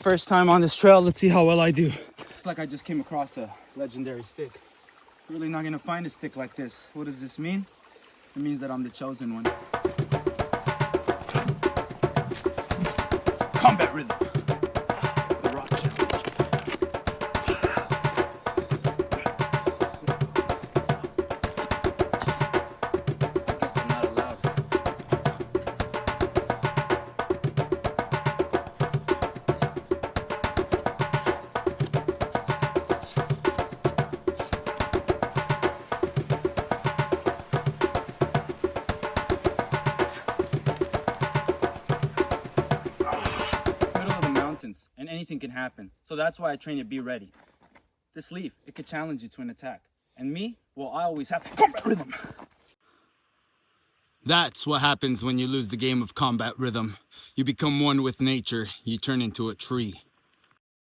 First time on this trail, let's see how well I do. It's like I just came across a legendary stick. Really not gonna find a stick like this. What does this mean? It means that I'm the chosen one. Combat rhythm. The rock challenge. I guess I'm not allowed. Middle of the mountains, and anything can happen. So that's why I train you to be ready. This leaf, it could challenge you to an attack. And me, well, I always have combat rhythm. That's what happens when you lose the game of combat rhythm. You become one with nature. You turn into a tree.